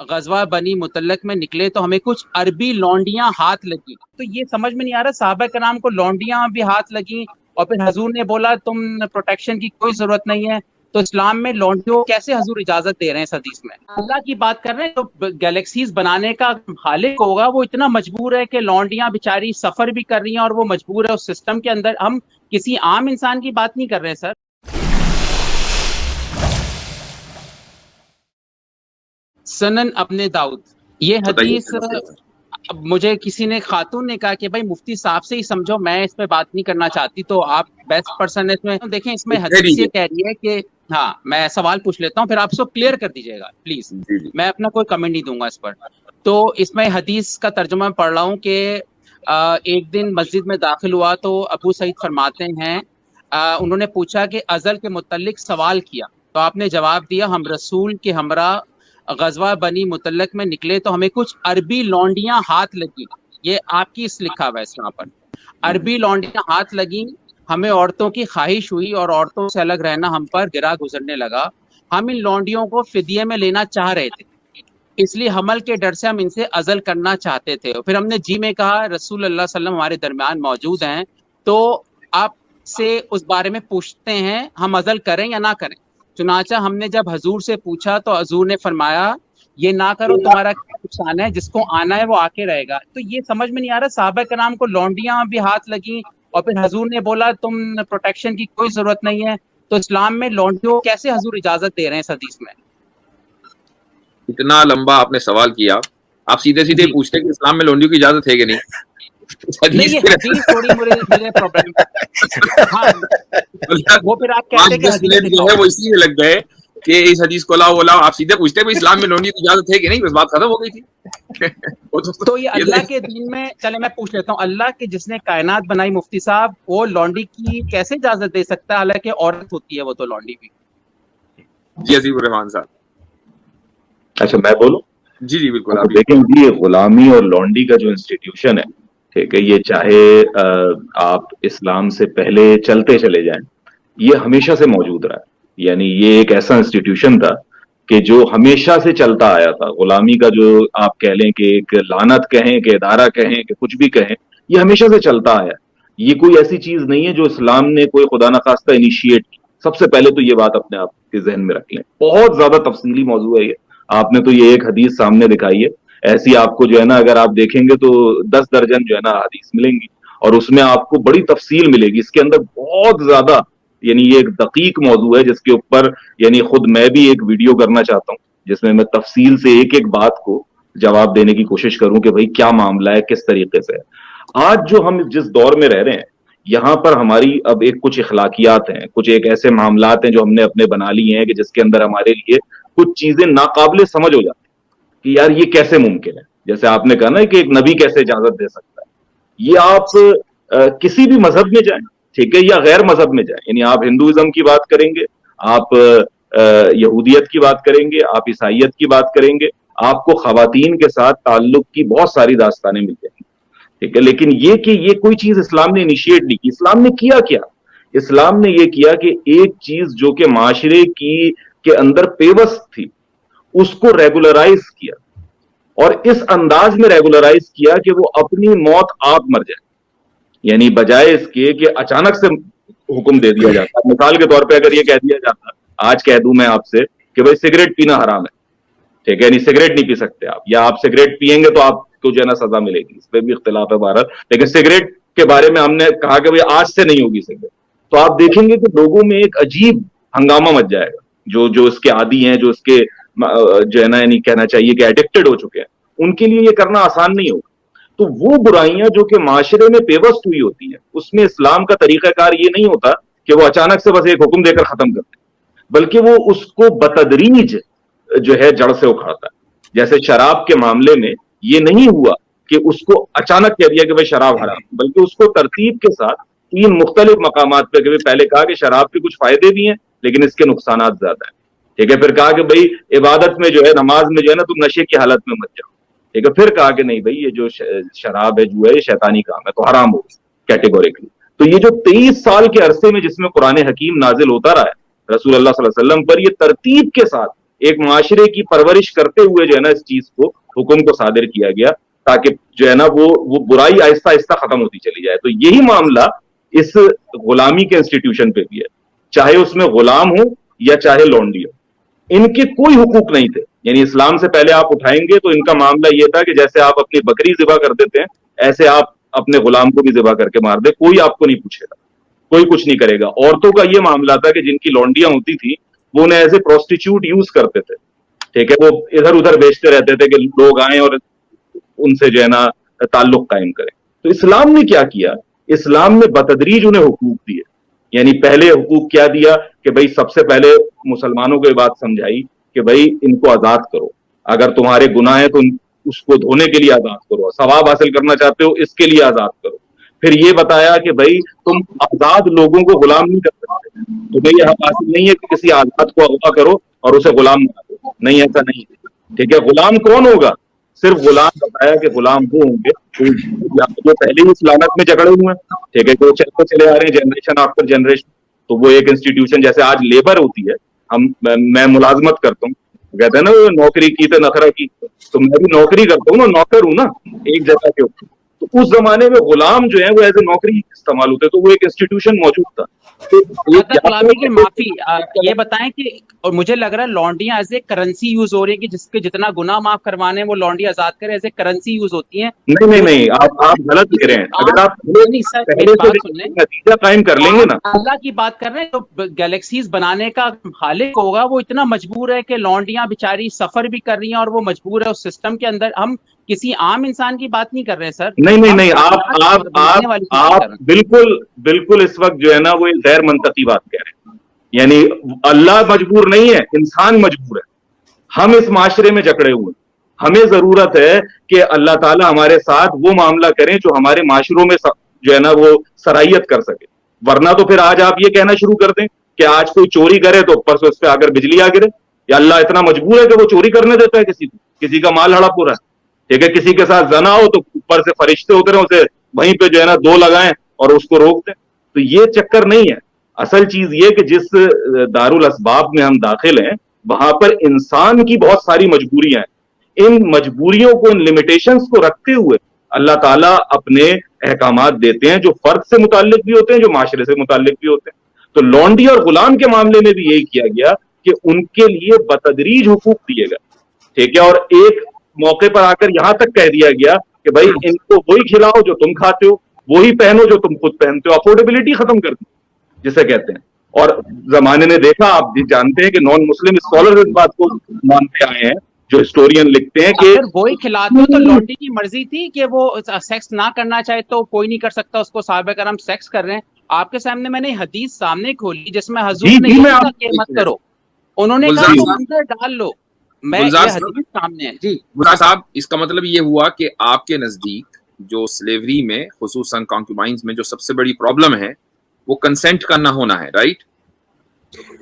غزوہ بنی مطلق میں نکلے تو ہمیں کچھ عربی لونڈیاں ہاتھ لگی. تو یہ سمجھ میں نہیں آ رہا صحابہ کرام کو لونڈیاں بھی ہاتھ لگیں اور پھر حضور نے بولا تم پروٹیکشن کی کوئی ضرورت نہیں ہے. تو اسلام میں لونڈیوں کو کیسے حضور اجازت دے رہے ہیں اس حدیث میں؟ اللہ کی بات کر رہے ہیں. تو گیلیکسیز بنانے کا خالق ہوگا وہ اتنا مجبور ہے کہ لونڈیاں بیچاری سفر بھی کر رہی ہیں اور وہ مجبور ہے اس سسٹم کے اندر. ہم کسی عام انسان کی بات نہیں کر رہے سر. سنن ابن داؤد یہ حدیث مجھے کسی نے خاتون نے کہا کہ بھائی مفتی صاحب سے ہی سمجھو, میں اس پہ بات نہیں کرنا چاہتی, تو آپ بیسٹ پرسن ہے اس میں. دیکھیں اس میں حدیث یہ کہہ رہی ہے کہ ہاں میں سوال پوچھ لیتا ہوں پھر آپ سب کلیئر کر دیجیے گا پلیز, میں اپنا کوئی کمنٹ نہیں دوں گا اس پر. تو اس میں حدیث کا ترجمہ پڑھ رہا ہوں کہ ایک دن مسجد میں داخل ہوا تو ابو سعید فرماتے ہیں انہوں نے پوچھا کہ ازل کے متعلق سوال کیا تو آپ نے جواب دیا ہم رسول کے ہمراہ غزوہ بنی مطلق میں نکلے تو ہمیں کچھ عربی لونڈیاں ہاتھ لگی. یہ آپ کی لکھا ہوا ہے اس یہاں پر, عربی لونڈیاں ہاتھ لگیں, ہمیں عورتوں کی خواہش ہوئی اور عورتوں سے الگ رہنا ہم پر گرا گزرنے لگا. ہم ان لونڈیوں کو فدیے میں لینا چاہ رہے تھے, اس لیے حمل کے ڈر سے ہم ان سے عزل کرنا چاہتے تھے. پھر ہم نے جی میں کہا رسول اللہ صلی اللہ علیہ وسلم ہمارے درمیان موجود ہیں تو آپ سے اس بارے میں پوچھتے ہیں ہم عزل کریں یا نہ کریں. چنانچہ ہم نے جب حضور سے پوچھا تو حضور نے فرمایا یہ نہ کرو, تمہارا کیا نقصان ہے, جس کو آنا ہے وہ آ کے رہے گا. تو یہ سمجھ میں نہیں آ رہا صحابہ کرام کو لونڈیاں بھی ہاتھ لگیں اور پھر حضور نے بولا تم پروٹیکشن کی کوئی ضرورت نہیں ہے. تو اسلام میں لونڈیوں کو کیسے حضور اجازت دے رہے ہیں اس حدیث میں؟ اتنا لمبا آپ نے سوال کیا, آپ سیدھے سیدھے پوچھتے کہ اسلام میں لونڈیوں کی اجازت ہے کہ نہیں. نہیں یہ حدیث تھوڑی میرے پرابلم. ہاں وہ پھر آپ کہتے کہ حدیث جو ہے وہ اسی میں لگ گئے کہ اس حدیث کو لاؤ وہ لاؤ. آپ سیدھے پوچھتے کہ اسلام میں لونڈی کی اجازت ہے کہ نہیں, بس بات ختم ہو گئی تھی. تو یہ اللہ کے دین میں, چلے میں پوچھ لیتا ہوں, اللہ کے جس نے کائنات بنائی مفتی صاحب وہ لونڈی کی کیسے اجازت دے سکتا ہے, حالانکہ عورت ہوتی ہے وہ تو لونڈی بھی. جی عظیم الرحمان صاحب. اچھا میں بولوں؟ جی جی بالکل. آپ دیکھیں جی غلامی اور لونڈی کا جو انسٹیٹیوشن ہے, ٹھیک ہے, یہ چاہے آپ اسلام سے پہلے چلتے چلے جائیں, یہ ہمیشہ سے موجود رہا ہے. یعنی یہ ایک ایسا انسٹیٹیوشن تھا کہ جو ہمیشہ سے چلتا آیا تھا. غلامی کا جو آپ کہہ لیں کہ ایک لعنت کہیں کہ ادارہ کہیں کہ کچھ بھی کہیں, یہ ہمیشہ سے چلتا آیا. یہ کوئی ایسی چیز نہیں ہے جو اسلام نے کوئی خدا نخواستہ انیشیٹ کی. سب سے پہلے تو یہ بات اپنے آپ کے ذہن میں رکھ لیں. بہت زیادہ تفصیلی موضوع ہے یہ. آپ نے تو یہ ایک حدیث سامنے دکھائی ہے, ایسی آپ کو جو ہے نا اگر آپ دیکھیں گے تو 10 درجن جو ہے نا حدیث ملیں گی اور اس میں آپ کو بڑی تفصیل ملے گی. اس کے اندر بہت زیادہ یعنی یہ ایک دقیق موضوع ہے جس کے اوپر یعنی خود میں بھی ایک ویڈیو کرنا چاہتا ہوں جس میں تفصیل سے ایک ایک بات کو جواب دینے کی کوشش کروں کہ بھئی کیا معاملہ ہے, کس طریقے سے ہے. آج جو ہم جس دور میں رہ رہے ہیں یہاں پر ہماری اب ایک کچھ اخلاقیات ہیں, کچھ ایک ایسے معاملات ہیں جو ہم نے اپنے بنا لیے ہیں کہ جس کے اندر ہمارے لیے کچھ چیزیں ناقابل سمجھ ہو جاتی ہیں کہ یار یہ کیسے ممکن ہے. جیسے آپ نے کہا نا کہ ایک نبی کیسے اجازت دے سکتا ہے. یہ آپ کسی بھی مذہب میں جائیں, ٹھیک ہے, یا غیر مذہب میں جائیں, یعنی آپ ہندوازم کی بات کریں گے, آپ یہودیت کی بات کریں گے, آپ عیسائیت کی بات کریں گے, آپ کو خواتین کے ساتھ تعلق کی بہت ساری داستانیں مل جائیں گی, ٹھیک ہے. لیکن یہ کہ یہ کوئی چیز اسلام نے انیشیٹ نہیں کی. اسلام نے کیا کیا, اسلام نے یہ کیا کہ ایک چیز جو کہ معاشرے کے اندر پیوست تھی اس کو ریگولرائز کیا, اور اس انداز میں ریگولرائز کیا کہ وہ اپنی موت آپ مر جائے. یعنی بجائے اس کے کہ اچانک سے حکم دے دیا جاتا. مثال کے طور پہ اگر یہ کہہ دیا جاتا, آج کہہ دوں میں آپ سے کہ بھائی سگریٹ پینا حرام ہے, ٹھیک ہے, یعنی سگریٹ نہیں پی سکتے آپ, یا آپ سگریٹ پیئیں گے تو آپ کو جو ہے نا سزا ملے گی, اس پہ بھی اختلاف ہے بہرحال. لیکن سگریٹ کے بارے میں ہم نے کہا کہ بھائی آج سے نہیں ہوگی سگریٹ, تو آپ دیکھیں گے کہ لوگوں میں ایک عجیب ہنگامہ مچ جائے گا. جو اس کے عادی ہیں, جو اس کے جو ہے نا یعنی کہنا چاہیے کہ ایڈکٹڈ ہو چکے ہیں, ان کے لیے یہ کرنا آسان نہیں ہوگا. تو وہ برائیاں جو کہ معاشرے میں پیوست ہوئی ہوتی ہیں اس میں اسلام کا طریقہ کار یہ نہیں ہوتا کہ وہ اچانک سے بس ایک حکم دے کر ختم کرتے, بلکہ وہ اس کو بتدریج جو ہے جڑ سے اکھاڑتا ہے. جیسے شراب کے معاملے میں یہ نہیں ہوا کہ اس کو اچانک کہہ دیا کہ بھائی شراب حرام, بلکہ اس کو ترتیب کے ساتھ 3 مختلف مقامات پہ کہ پہلے کہا کہ شراب کے کچھ فائدے بھی ہیں لیکن اس کے نقصانات زیادہ ہیں, ٹھیک ہے. پھر کہا کہ بھائی عبادت میں جو ہے, نماز میں جو ہے نا, تم نشے کی حالت میں مت جاؤ, ٹھیک ہے. پھر کہا کہ نہیں بھائی یہ جو شراب ہے جو ہے یہ شیطانی کام ہے تو حرام ہوگی کیٹیگوریکلی. تو یہ جو 23 سال کے عرصے میں جس میں قرآن حکیم نازل ہوتا رہا ہے رسول اللہ صلی اللہ علیہ وسلم پر, یہ ترتیب کے ساتھ ایک معاشرے کی پرورش کرتے ہوئے جو ہے نا اس چیز کو حکم کو صادر کیا گیا تاکہ جو ہے نا وہ برائی آہستہ آہستہ ختم ہوتی چلی جائے. تو یہی معاملہ اس غلامی کے انسٹیٹیوشن پہ بھی ہے, چاہے اس میں غلام ہو یا چاہے لونڈی ہو, ان کے کوئی حقوق نہیں تھے. یعنی اسلام سے پہلے آپ اٹھائیں گے تو ان کا معاملہ یہ تھا کہ جیسے آپ اپنی بکری ذبح کر دیتے ہیں ایسے آپ اپنے غلام کو بھی ذبح کر کے مار دیں, کوئی آپ کو نہیں پوچھے گا, کوئی کچھ نہیں کرے گا. عورتوں کا یہ معاملہ تھا کہ جن کی لونڈیاں ہوتی تھی وہ انہیں ایز اے پروسٹیچیوٹ یوز کرتے تھے, ٹھیک ہے, وہ ادھر ادھر بیچتے رہتے تھے کہ لوگ آئیں اور ان سے جو ہے نا تعلق قائم کریں. تو اسلام نے کیا کیا, اسلام نے بتدریج انہیں حقوق دیے. یعنی پہلے حقوق کیا دیا کہ بھائی سب سے پہلے مسلمانوں کو یہ بات سمجھائی کہ بھائی ان کو آزاد کرو, اگر تمہارے گناہ ہیں تو اس کو دھونے کے لیے آزاد کرو, ثواب حاصل کرنا چاہتے ہو اس کے لیے آزاد کرو. پھر یہ بتایا کہ بھائی تم آزاد لوگوں کو غلام نہیں کر سکتے, تمہیں یہ حق حاصل نہیں ہے کہ کسی آزاد کو اغوا کرو اور اسے غلام بنا دو, نہیں ایسا نہیں ہے, ٹھیک ہے. غلام کون ہوگا, صرف غلام بتایا کہ غلام وہ ہوں گے جو پہلے ہی اس لعنت میں جکڑے ہوئے ہیں, ٹھیک ہے, جو چلے آ رہے ہیں جنریشن آفٹر جنریشن. تو وہ ایک انسٹیٹیوشن جیسے آج لیبر ہوتی ہے, میں ملازمت کرتا ہوں, کہتے ہیں نا نوکری کی تو نخرہ کی, تو میں بھی نوکری کرتا ہوں نا, نوکر ہوں نا ایک جگہ کے اوپر. تو اس زمانے میں غلام جو ہیں وہ ایز اے نوکری استعمال ہوتے, تو وہ ایک انسٹیٹیوشن موجود تھا. غلامی کی معافی یہ بتائیں کہ, اور مجھے لگ رہا ہے لونڈیاں ایز اے کرنسی یوز ہو رہی ہے کہ جس کے جتنا گناہ معاف کروانے وہ لونڈی آزاد کرے, ایز اے کرنسی یوز ہوتی ہیں. نہیں آپ غلط کہہ رہے ہیں. اگر آپ نتیجہ قائم کر لیں گے نا, اللہ کی بات کر رہے ہیں, تو گلیکسیز بنانے کا خالق ہوگا وہ اتنا مجبور ہے کہ لونڈیاں بیچاری سفر بھی کر رہی ہیں اور وہ مجبور ہے اس سسٹم کے اندر. ہم کسی عام انسان کی بات نہیں کر رہے سر. نہیں آپ بالکل اس وقت جو ہے نا وہ غیر منطقی بات کہہ رہے ہیں. یعنی اللہ مجبور نہیں ہے, انسان مجبور ہے. ہم اس معاشرے میں جکڑے ہوئے, ہمیں ضرورت ہے کہ اللہ تعالیٰ ہمارے ساتھ وہ معاملہ کریں جو ہمارے معاشروں میں جو ہے نا وہ سرائیت کر سکے. ورنہ تو پھر آج آپ یہ کہنا شروع کر دیں کہ آج کوئی چوری کرے تو اوپر سے اس پہ اگر بجلی آ گرے, یا اللہ اتنا مجبور ہے کہ وہ چوری کرنے دیتا ہے کسی کا مال ہڑپ ہو رہا ہے, ٹھیک ہے, کسی کے ساتھ زنا ہو تو اوپر سے فرشتے اترے اسے وہیں پہ جو ہے نا دو لگائیں اور اس کو روک دیں. تو یہ چکر نہیں ہے. اصل چیز یہ کہ جس دارالاسباب میں ہم داخل ہیں وہاں پر انسان کی بہت ساری مجبوریاں ہیں. ان مجبوریوں کو, ان لمیٹیشنز کو رکھتے ہوئے اللہ تعالیٰ اپنے احکامات دیتے ہیں جو فرد سے متعلق بھی ہوتے ہیں, جو معاشرے سے متعلق بھی ہوتے ہیں. تو لونڈی اور غلام کے معاملے میں بھی یہی کیا گیا کہ ان کے لیے بتدریج حقوق دیے گئے, ٹھیک ہے, اور ایک موقع پر آ کر یہاں تک کہہ دیا گیا کہ بھائی ان کو وہی کھلاؤ جو تم کھاتے ہو, وہی پہنو جو تم خود پہنتے ہو. افورڈیبلٹی ختم کر دی جسے کہتے ہیں. اور زمانے نے دیکھا, آپ جانتے ہیں کہ نان مسلم اسکالر اس بات کو مانتے آئے ہیں, جو ہسٹورین لکھتے ہیں کہ اگر وہی کھلاتے ہو تو لونڈی کی مرضی تھی کہ وہ سیکس نہ کرنا چاہے تو کوئی نہیں کر سکتا اس کو, صحابہ کرام سیکس کر رہے ہیں. آپ کے سامنے میں نے حدیث سامنے کھولی جس میں حضور نے یہ کہا کہ مت کرو, انہوں نے کہا تو اندر ڈال لو. میں یہ حدیث سامنے ہے. جی گلزار صاحب, اس کا مطلب یہ ہوا کہ آپ کے نزدیک جو سلیوری میں خصوصاً کانکوبائنز میں جو سب سے بڑی پرابلم ہے وہ کنسنٹ کا نہ ہونا ہے, رائٹ؟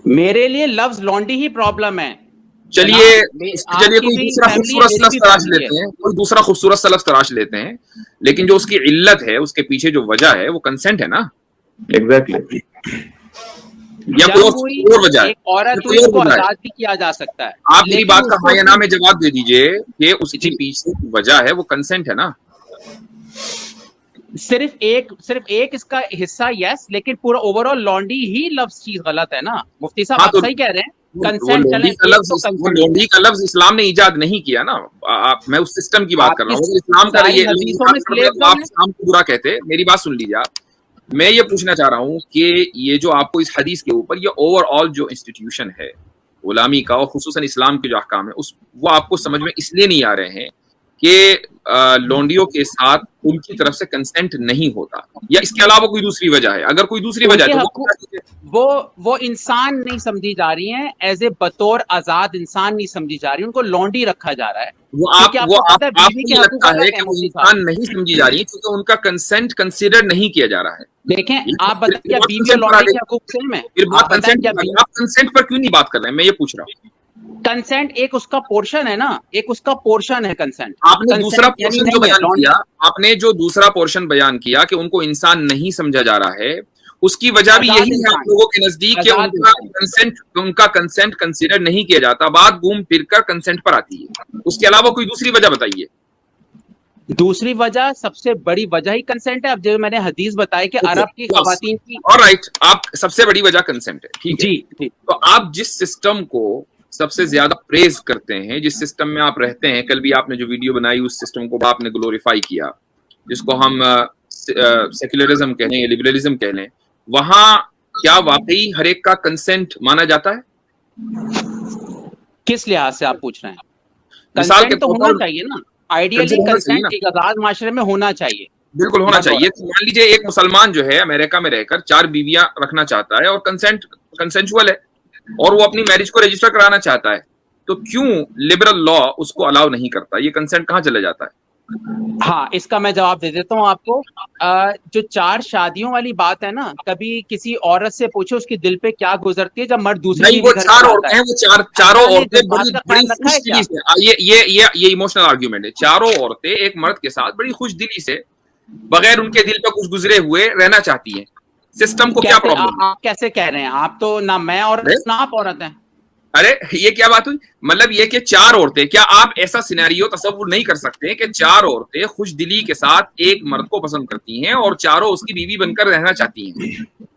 میرے لیے لفظ لونڈی ہی پرابلم ہے. چلیے کوئی دوسرا خوبصورت لفظ تلاش لیتے ہیں, کوئی دوسرا خوبصورت لفظ تلاش لیتے ہیں, لیکن جو اس کی علت ہے, اس کے پیچھے جو وجہ ہے وہ کنسنٹ ہے نا. ایگزیکٹلی. یا کوئی اور وجہ ہے, عورت کو آزاد بھی کیا جا سکتا ہے. آپ میری بات کا ہاں یا نہ میں جواب دے دیجئے کہ اس کی پیچھے وجہ ہے وہ کنسنٹ ہے نا. صرف ایک اس کا حصہ یس, لیکن پورا اوور آل لونڈی ہی لفظ چیز غلط ہے نا. مفتی صاحب آپ صحیح کہہ رہے ہیں. لونڈی کا لفظ اسلام نے ایجاد نہیں کیا نا. میں اس سسٹم کی بات کر رہا ہوں. اسلام کا آپ اسلام کو برا کہتے. میری بات سن لیجیے آپ. میں یہ پوچھنا چاہ رہا ہوں کہ یہ جو آپ کو اس حدیث کے اوپر یہ اوور آل جو انسٹیٹیوشن ہے غلامی کا, اور خصوصاً اسلام کے جو احکام ہے وہ آپ کو سمجھ میں اس لیے نہیں آ رہے ہیں کہ لونڈیوں کے ساتھ ان کی طرف سے کنسنٹ نہیں ہوتا, یا اس کے علاوہ کوئی دوسری وجہ ہے؟ اگر کوئی دوسری وجہ ہے تو وہ انسان نہیں سمجھی جا رہی ہیں, ایز اے بطور آزاد انسان نہیں سمجھی جا رہی, ان کو لونڈی رکھا جا رہا ہے. وہ آپ کو لگتا ہے کہ وہ انسان نہیں سمجھی جا رہی کیونکہ ان کا کنسنٹ کنسیڈر نہیں کیا جا رہا ہے. دیکھیں آپ بتائیں کیا بیوی اور لونڈی کے حقوق سیم ہے؟ آپ کنسنٹ پر کیوں نہیں بات کر رہے ہیں, میں یہ پوچھ رہا ہوں. کنسنٹ ایک اس کا پورشن ہے نا, ایک اس کا پورشن ہے کنسنٹ. آپ نے دوسرا پورشن جو بیان کیا, آپ نے جو دوسرا پورشن بیان کیا کہ ان کو انسان نہیں سمجھا جا رہا ہے, اس کی وجہ بھی یہی ہے آپ لوگوں کے نزدیک کہ ان کا کنسنٹ کنسیڈر نہیں کیا جاتا. بات گھوم پھر کر کنسنٹ پر آتی ہے. اس کے علاوہ کوئی دوسری وجہ بتائیے. دوسری وجہ، سب سے بڑی وجہ ہی کنسنٹ ہے. اب جو میں نے حدیث بتائی کہ عرب کی خواتین کی، آلرائٹ، آپ سب سے بڑی وجہ کنسنٹ ہے، ٹھیک ہے جی. تو آپ جس سسٹم کو سب سے زیادہ پریز کرتے ہیں، جس سسٹم میں آپ رہتے ہیں، کل بھی آپ نے جو ویڈیو بنائی اس سسٹم کو آپ نے گلوریفائی کیا، جس کو ہم سیکولرزم کہہ لیں یا لبرلزم کہہ لیں، وہاں کیا واقعی ہر ایک کا کنسنٹ مانا جاتا ہے؟ کس لحاظ سے آپ پوچھ رہے ہیں؟ مثال کے کنسنٹ تو ہونا چاہیے نا، آئیڈیلی کنسنٹ ایک آزاد معاشرے میں ہونا چاہیے. بالکل ہونا چاہیے. مان لیجیے ایک مسلمان جو ہے امریکہ میں رہ کر 4 بیویاں رکھنا چاہتا ہے اور کنسنشول ہے اور وہ اپنی میرج کو رجسٹر کرانا چاہتا ہے، تو کیوں لبرل لا اس کو الاؤ نہیں کرتا؟ یہ کنسنٹ کہاں چلا جاتا ہے؟ ہاں، اس کا میں جواب دے دیتا ہوں آپ کو. جو 4 شادیوں والی بات ہے نا، کبھی کسی عورت سے پوچھو اس کے دل پہ کیا گزرتی ہے جب مرد دوسری نہیں، وہ 4 عورتیں ہیں، وہ چاروں عورتیں بڑی خوش دلی سے، یہ ایموشنل آرگیومنٹ ہے. 4 عورتیں ایک مرد کے ساتھ بڑی خوش دلی سے بغیر ان کے دل پہ کچھ گزرے ہوئے رہنا چاہتی ہیں. سسٹم کو کیا پرابلم؟ آپ کیسے کہہ رہے ہیں؟ آپ تو نہ میں عورت نہ آپ عورت ہیں. ارے یہ کیا بات ہوئی؟ مطلب یہ کہ 4 عورتیں، کیا آپ ایسا سینیریو تصور نہیں کر سکتے کہ 4 عورتیں خوش دلی کے ساتھ ایک مرد کو پسند کرتی ہیں اور چاروں اس کی بیوی بن کر رہنا چاہتی ہیں؟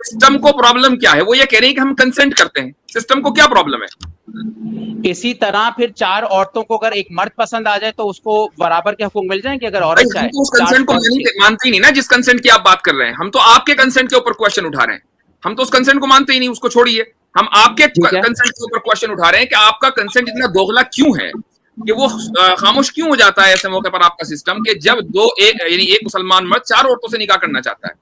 سسٹم کو پرابلم کیا ہے؟ وہ یہ کہہ رہے ہیں کہ ہم کنسنٹ کرتے ہیں. سسٹم کو کیا پرابلم ہے؟ اسی طرح پھر 4 عورتوں کو اگر ایک مرد پسند آ جائے تو اس کو برابر کے حقوق مل جائیں کہ اگر عورت چاہے. اس کنسنٹ کو مانتے ہی نہیں نا، جس کنسنٹ کی آپ بات کر رہے ہیں. ہم تو آپ کے کنسنٹ کے اوپر کوشچن اٹھا رہے ہیں. ہم تو اس کنسنٹ کو مانتے ہی نہیں، اس کو چھوڑیے. ہم آپ کے کنسنٹ کے اوپر کوشچن اٹھا رہے ہیں کہ آپ کا کنسنٹ اتنا دوغلا کیوں ہے کہ وہ خاموش کیوں ہو جاتا ہے ایسے موقع پر آپ کا سسٹم، کہ جب یعنی ایک مسلمان مرد 4 عورتوں سے نکاح کرنا چاہتا ہے.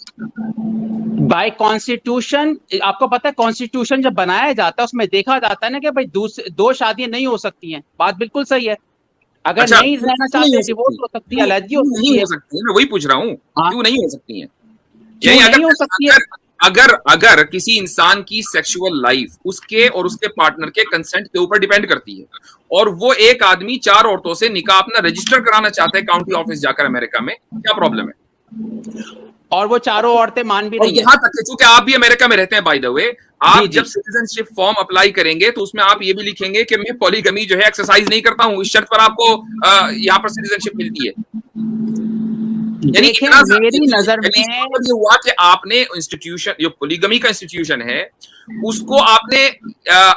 بائی کانسٹیٹیوشن، آپ کو پتا ہے کانسٹیٹیوشن جب بنایا جاتا ہے اس میں دیکھا جاتا ہے نا کہ بھائی 2 شادیاں نہیں ہو سکتی ہیں. بات بالکل صحیح ہے. اگر نہیں رہنا چاہتے ڈیورس ہو سکتی ہے، علیحدگی ہو سکتی ہے. میں وہی پوچھ رہا ہوں، کیوں نہیں ہو سکتی ہیں؟ نہیں ہو سکتی ہے. اگر کسی انسان کی سیکشول لائف اس کے اور اس کے پارٹنر کے کنسنٹ کے اوپر ڈیپینڈ کرتی ہے اور وہ ایک آدمی 4 عورتوں سے نکاح اپنا رجسٹر کرانا چاہتا ہے کاؤنٹی آفس جا کر امریکہ میں، کیا پرابلم ہے؟ اور وہ 4 عورتیں مان بھی رہی ہیں. یہاں تک کہ چونکہ آپ بھی امریکہ میں رہتے ہیں، بائی دا وے، آپ جب سٹیزن شپ فارم اپلائی کریں گے تو اس میں آپ یہ بھی لکھیں گے کہ میں پولیگمی جو ہے ایکسرسائز نہیں کرتا ہوں، اس شرط پر آپ کو یہاں پر سٹیزن شپ ملتی ہے. یعنی میری نظر میں یہ ہوا کہ آپ نے انسٹیٹیوشن، جو پولیگمی کا انسٹیٹیوشن ہے، اس کو آپ نے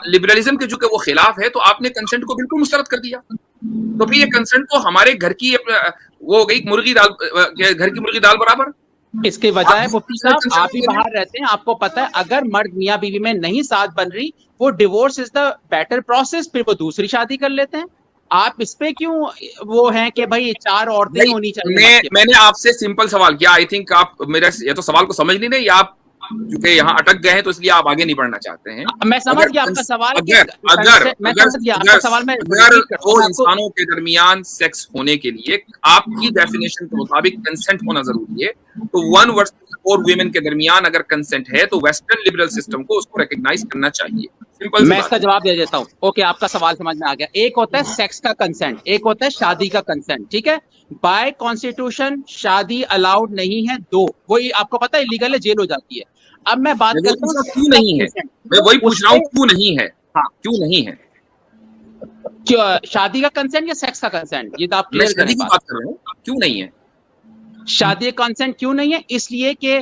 لبرلزم کے جو کہ وہ خلاف ہے، تو آپ نے کنسنٹ کو بالکل مسترد کر دیا. تو پھر یہ کنسنٹ تو ہمارے گھر کی وہ ہو گئی مرغی دال، گھر کی مرغی دال برابر. اس کی وجہ ہے مفتی صاحب، آپ بھی باہر رہتے ہیں، آپ کو پتا ہے اگر مرد میاں بیوی میں نہیں ساتھ بن رہی، وہ divorce is the better process, پھر وہ دوسری شادی کر لیتے ہیں. آپ اس پہ کیوں وہ ہیں کہ بھائی 4 عورتیں ہونی چاہیے؟ میں نے آپ سے سمپل سوال کیا. آئی تھنک آپ میرا یا تو سوال کو سمجھ نہیں رہے یا آپ کیونکہ یہاں اٹک گئے ہیں تو اس لیے آپ آگے نہیں بڑھنا چاہتے ہیں. میں سمجھ گیا آپ کا سوال. اگر 2 انسانوں کے درمیان سیکس ہونے کے لیے آپ کی ڈیفینیشن کے مطابق کنسنٹ ہونا ضروری ہے، تو 1 ورسز 4 ویمن کے درمیان اگر کنسنٹ ہے تو ویسٹرن لبرل سسٹم کو اس کو ریکگنائز کرنا چاہیے. میں اس کا جواب دے دیتا ہوں. اوکے، آپ کا سوال سمجھ میں آ گیا. ایک ہوتا ہے سیکس کا کنسنٹ، ایک ہوتا ہے شادی کا کنسنٹ. ٹھیک ہے، بائی کانسٹیٹیوشن شادی الاؤڈ نہیں ہے 2، وہی آپ کو پتا ہے لیگل ہے، جیل ہو جاتی ہے. اب میں بات کرتا ہوں کیوں نہیں ہے، میں وہی پوچھ رہا ہوں کیوں نہیں ہے. ہاں کیوں نہیں ہے؟ شادی کا کنسنٹ یا سیکس کا کنسنٹ؟ یہ تو آپ کلیئر کریں. بات کر رہا ہوں کیوں نہیں ہے شادی کا کنسنٹ. کیوں نہیں ہے؟ اس لیے کہ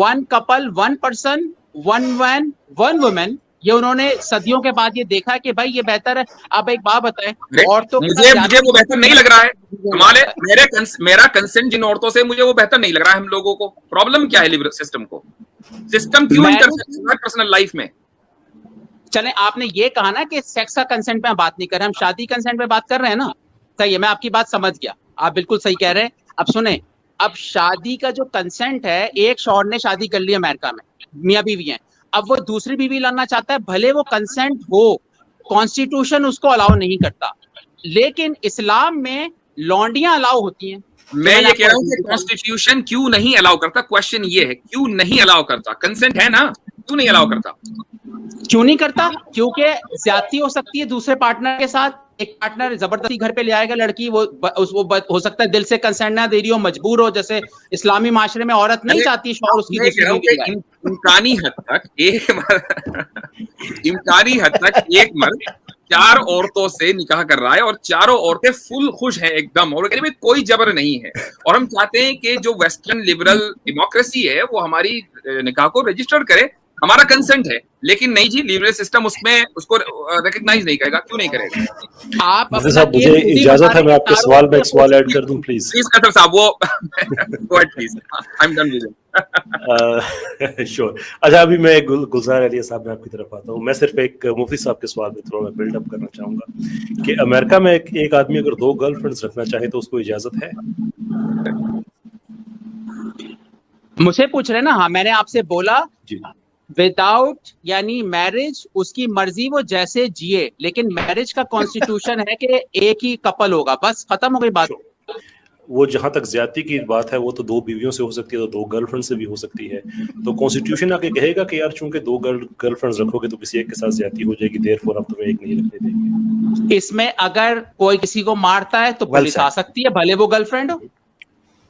1 couple 1 person 1 man 1 woman، یہ انہوں نے صدیوں کے بعد یہ دیکھا کہ بھائی یہ بہتر ہے. آپ ایک بات بتائیں، عورتوں مجھے وہ بہتر نہیں لگ رہا ہے. میرا کنسنٹ جن عورتوں سے مجھے وہ بہتر نہیں لگ رہا ہے. ہم لوگوں کو پرابلم کیا ہے لبرل سسٹم کو؟ سسٹم کیوں انٹرفیئر پرسنل لائف میں؟ چلیں، آپ نے یہ کہا نا کہ سیکس کا کنسنٹ پہ ہم بات نہیں کر رہے، ہم شادی کنسنٹ پہ بات کر رہے ہیں نا. صحیح ہے، میں آپ کی بات سمجھ گیا، آپ بالکل صحیح کہہ رہے ہیں. اب سنیں، اب شادی کا جو کنسنٹ ہے، ایک شوہر نے شادی کر لی امریکہ میں، میاں بیوی ہیں، اب وہ دوسری بیوی لانا چاہتا ہے، بھلے وہ کنسنٹ ہو، کانسٹیٹیوشن اس کو الاؤ نہیں کرتا، لیکن اسلام میں لونڈیاں الاؤ ہوتی ہیں. میں یہ کہہ رہا ہوں کہ کانسٹیٹیوشن کیوں نہیں الاؤ کرتا. کوشچن یہ ہے کیوں نہیں الاؤ کرتا. کنسنٹ ہے نا، کیوں نہیں الاؤ کرتا؟ کیوں نہیں کرتا؟ کیونکہ زیادتی ہو سکتی ہے دوسرے پارٹنر کے ساتھ. ایک پارٹنر زبردستی گھر پہ لے آئے گا لڑکی, وہ ہو سکتا ہے دل سے کنسنٹ نہ دے رہی ہو, مجبور ہو, جیسے اسلامی معاشرے میں عورت نہیں چاہتی شوہر اس کی دوسری بیوی لائے. امکانی حد تک ایک مرد 4 عورتوں سے نکاح کر رہا ہے اور چاروں عورتیں فل خوش ہیں ایک دم, اور کوئی جبر نہیں ہے, اور ہم چاہتے ہیں کہ جو ویسٹرن لبرل ڈیموکریسی ہے وہ ہماری نکاح کو رجسٹر کرے, ہمارا کنسنٹ ہے. لیکن نہیں جی, لیبرل سسٹم اس کو ریکگنائز نہیں کرے گا. کیوں نہیں کرے گا؟ آپ صاحب مجھے اجازت ہے میں آپ کے سوال میں ایک سوال ایڈ کر دوں پلیز. پلیز قطر صاحب, وہ go ahead please, I am done with it. شور. اچھا ابھی میں گلزار علیہ صاحب میں آپ کی طرف آتا ہوں. میں صرف ایک مفتی صاحب کے سوال میں تھوڑا بلڈ اپ کرنا چاہوں گا کہ امریکہ میں ایک آدمی اگر 2 گرل فرینڈز رکھنا چاہے تو اس کو اجازت ہے؟ مجھے پوچھ رہے نا؟ ہاں میں نے آپ سے بولا جی وداؤٹ یعنی میرج اس کی مرضی وہ جیسے جیے, لیکن میرج کا کانسٹیٹیوشن ہے کہ ایک ہی کپل ہوگا, بس ختم ہو گئی بات. وہ جہاں تک زیادتی کی بات ہے وہ تو 2 بیویوں سے ہو سکتی ہے, تو 2 گرل فرینڈ سے بھی ہو سکتی ہے. تو کانسٹیٹیوشن آ کے کہے گا کہ یار چونکہ 2 گرل فرینڈز رکھو گے تو کسی ایک کے ساتھ زیادتی ہو جائے گی, دیر فور ہم تمہیں ایک نہیں رکھنے دیں گے. اس میں اگر کوئی کسی کو مارتا ہے تو پولیس آ سکتی ہے, بھلے وہ گرل فرینڈ ہو.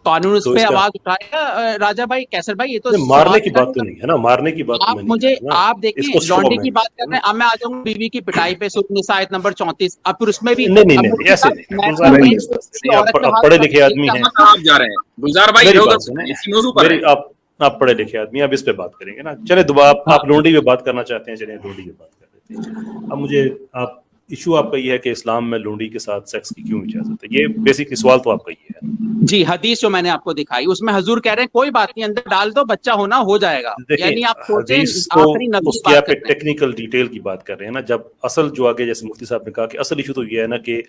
قانون اس پہ آواز اٹھائے گا. راجا بھائی, کیسر بھائی, یہ تو مارنے کی بات تو نہیں ہے نا, مارنے کی بات آپ مجھے آپ دیکھیں لانڈی کی بات کر رہے ہیں. اب میں آ جاؤں گا بیوی کی پٹائی پہ, سورۃ النساء آیت نمبر 34. اب پھر اس میں بھی نہیں ایسے نہیں. آپ پڑھے لکھے آدمی ہیں, آپ جا رہے ہیں گلزار بھائی, آپ پڑھے لکھے آدمی, اب اس پہ بات کریں گے نا. چلے دوبارہ آپ لونڈی پہ بات کرنا چاہتے ہیں, چلیں لونڈی پہ بات کر لیتے ہیں. اب مجھے آپ ایشو آپ کا یہ ہے کہ اسلام میں لونڈی کے ساتھ سیکس کی کیوں اجازت ہے, یہ بیسکلی سوال تو آپ کا یہ ہے. جی حدیث جو میں نے آپ کو دکھائی اس میں حضور کہہ رہے ہیں کوئی بات نہیں, اندر ڈال دو, بچہ ہونا ہو جائے گا. یعنی آپ حدیث تو اس کی آپ ایک ٹیکنیکل ڈیٹیل کی بات کر رہے ہیں نا, جب اصل جو آگے جیسے مفتی صاحب نے کہا کہ اصل ایشو تو یہ ہے نا کہ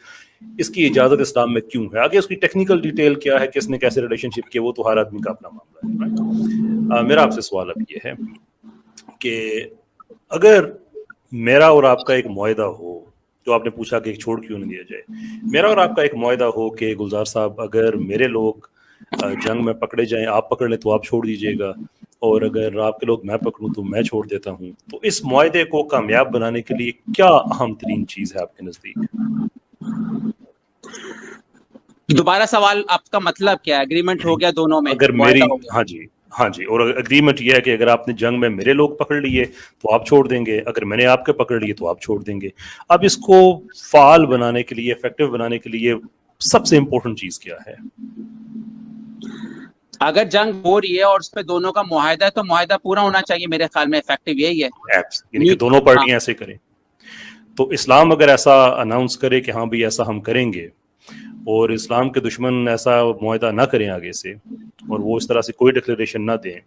اس کی اجازت اسلام میں کیوں ہے. آگے اس کی ٹیکنیکل ڈیٹیل کیا ہے, کس نے کیسے ریلیشن شپ کیا, وہ تو ہر آدمی کا اپنا معاملہ ہے. میرا آپ سے سوال اب یہ ہے کہ اگر میرا اور آپ کا ایک معاہدہ ہو, جو آپ نے پوچھا کہ ایک چھوڑ کیوں نہیں دیا جائے, میرا اور آپ کا ایک معاہدہ ہو کہ گلزار صاحب اگر میرے لوگ جنگ میں پکڑے جائیں, آپ پکڑ لیں تو آپ چھوڑ دیجیے گا, اور اگر آپ کے لوگ میں پکڑوں تو میں چھوڑ دیتا ہوں. تو اس معاہدے کو کامیاب بنانے کے لیے کیا اہم ترین چیز ہے آپ کے نزدیک؟ دوبارہ سوال آپ کا مطلب کیا ہے؟ اگریمنٹ ہو گیا دونوں میں, اگر میری ہاں جی, اور اگریمنٹ یہ ہے کہ اگر آپ نے جنگ میں میرے لوگ پکڑ لیے تو آپ چھوڑ دیں گے, اگر میں نے آپ کے پکڑ لیے تو آپ چھوڑ دیں گے. اب اس کو فعال بنانے کے لیے, افیکٹو بنانے کے لیے سب سے امپورٹنٹ چیز کیا ہے؟ اگر جنگ ہو رہی ہے اور اس پہ دونوں کا معاہدہ ہے تو معاہدہ پورا ہونا چاہیے. میرے خیال میں افیکٹو یہی ہے, یعنی کہ دونوں پارٹیاں ایسے کریں. تو اسلام اگر ایسا اناؤنس کرے کہ ہاں بھائی ایسا ہم کریں گے, اور اسلام کے دشمن ایسا معاہدہ نہ کریں آگے سے, اور وہ اس طرح سے کوئی ڈکلیریشن نہ دیں,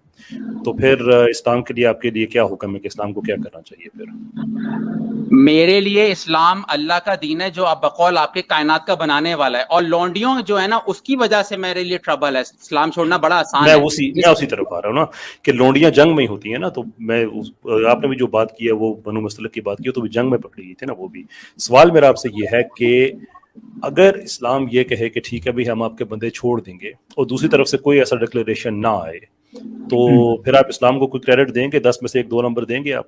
تو پھر اسلام کے لیے آپ کے لیے کیا حکم ہے کہ اسلام کو کیا کرنا چاہیے پھر؟ میرے لیے اسلام اللہ کا دین ہے جو بقول آپ کے کائنات کا بنانے والا ہے, اور لونڈیوں جو ہے نا اس کی وجہ سے میرے لیے ٹربل ہے. اسلام چھوڑنا بڑا آسان ہے. میں اسی طرف آ رہا ہوں نا کہ لونڈیاں جنگ میں ہی ہوتی ہیں نا, تو میں آپ نے بھی جو بات کی ہے وہ بنو مستلق کی بات کی, تو بھی جنگ میں پکڑی گئی تھی نا وہ بھی. سوال میرا آپ سے یہ ہے کہ اگر اسلام یہ کہے کہ ٹھیک ہے بھائی ہم آپ کے بندے چھوڑ دیں گے, اور دوسری طرف سے کوئی ایسا ڈکلیریشن نہ آئے, تو پھر آپ اسلام کو کوئی کریڈٹ دیں گے, 10 میں سے 1-2 نمبر دیں گے آپ؟